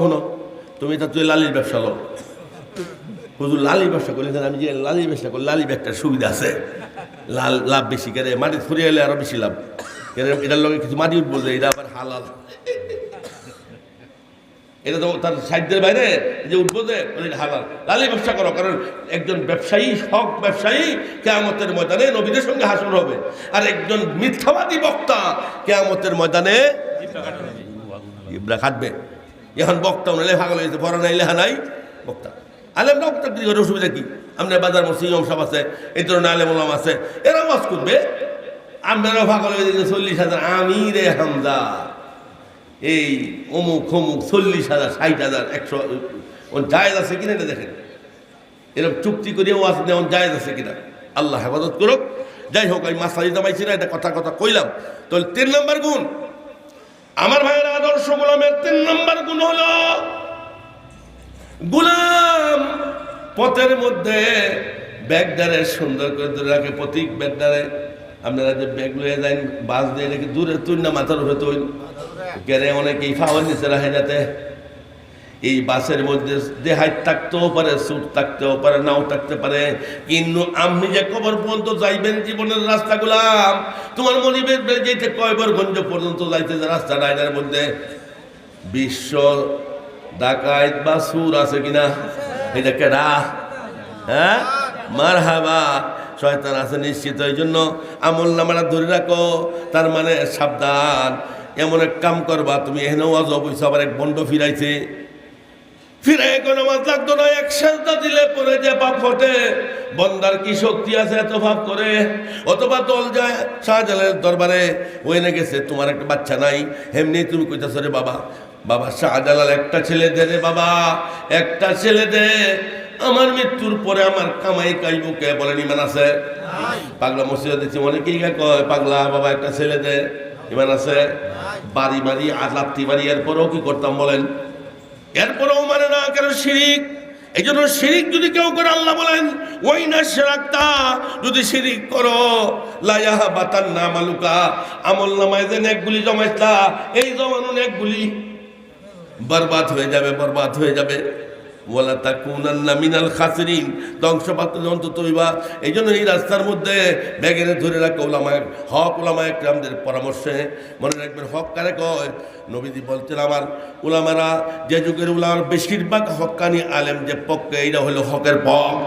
হনো তুমি তো তুই লালির ব্যবসা লো হুজুর লালির ব্যবসা করলে আমি যে লালির ব্যবসা করি লালির একটা সুবিধা আছে লাল লাভ বেশি কেন মাটি ফুরিয়ে এলে আরো বেশি লাভ কেন এটার লগে কিছু মাটি উঠবো যে এটা আবার হালাল এটা তো তার সাধ্যের বাইরে যে উঠবো যে হালাল লালি ব্যবসা করো কারণ একজন ব্যবসায়ী হক ব্যবসায়ী কিয়ামতের ময়দানে নবীদের সঙ্গে হাসর হবে আর একজন মিথ্যাবাদী বক্তা কিয়ামতের ময়দানে ইবরা খাটবে এখন বক্তা উনি ভাগল হয়েছে পড়া নাই লেখা নাই বক্তা আলেম বক্তা কি করে অসুবিধা কি আপনার বাজার মসজিদ ইমাম সাহেব আছে এই ধরনের আলেম ওলাম আছে এরা ওয়াজ করবে আপনারা ভাগল হয়ে গেছে 40,000 আমি রে হামজা এই অমুক অমুক 40,000 60,000 100 জায়েজ আছে কিনা এটা দেখেন এরকম চুক্তি করিয়া ওয়াজ নেওয়া জায়েজ আছে কিনা আল্লাহ হেফাজত করুক যাই হোক আমি মাসালি দামাইছি না এটা কথা কইলাম তো 3 নম্বর গুণ আমার ভাইয়ের আদর্শ গোলামের 3 নম্বর গুণ হলো গোলাম পথের মধ্যে ব্যাগদারে সুন্দর করে ধরে রাখে প্রতীক ব্যাগদারে আপনারা যে ব্যাগ লয়ে যান বাস দিয়ে রেখে দূরে তুই না মাথার উপরে তুই গেলে অনেকেই ফাওয়ার নিচে রাখে যাতে এই বাসের মধ্যে দেহাই থাকতেও পারে সুট থাকতেও পারে নাও থাকতে পারে কিন্তু আপনি যে কবর পর্যন্ত যাইবেন জীবনের রাস্তাগুলাম তোমার মনিবের যেতে কয়বরগঞ্জ পর্যন্ত যাইতে যে রাস্তা ডাইনার মধ্যে বিশ্ব ডাকাইত বা সুর আছে কিনা এটা কেডা হ্যাঁ মারহাবা শয়তান আছে নিশ্চিত এই জন্য আমল নামাটা ধরে রাখো তার মানে সাবধান এমন এক কাম করবা তুমি এখানে ওয়াজ অবশ্য আবার এক বন্ড ফিরাইছে ফিরাই কোনো মাছ লাগতো না এক সেজদা দিলে পরে যে পাপ ফটে বন্দার কি শক্তি আছে এত ভাব করে অথবা দল যায় শাহজালালের দরবারে ওইনে গেছে তোমার একটা বাচ্চা নাই এমনি তুমি কইতাছ রে বাবা বাবা শাহজালাল একটা ছেলে দে রে বাবা একটা ছেলে দে আমার মৃত্যুর পরে আমার কামাই কাইব কে বলেন ইমান আছে পাগলা মসজিদে দেখছি অনেকেই কয় পাগলা বাবা একটা ছেলে দে ইমান আছে বাড়ি বাড়ি আর লাত্তি বাড়ি এরপরেও কি করতাম বলেন এরপরেও মানে না কেন শিরিক এই জন্য শিরিক যদি কেউ করে আল্লাহ বলেন ওই না শিরাকতা যদি শিরিক করো লায়াহা বাতান না মালুকা আমল নামায় যে নেকগুলি জমাইতা এই জমানো নেকগুলি বরবাদ হয়ে যাবে বরবাদ হয়ে যাবে ওয়ালা তাকুনান্না মিনাল খাসিরিন ধ্বংসপ্রাপ্ত অন্তত হইবা এই জন্য এই রাস্তার মধ্যে ব্যাগের ধরে রাখো ওলামায়ে হক ওলামায়ে কিরামদের পরামর্শে মনে রাখবেন হক কারে কয় নবীজি বলতেন আমার ওলামারা যে যুগের ওলামার বেশিরভাগ হক্কানি আলেম যে পক্ষে এইটা হলো হকের পথ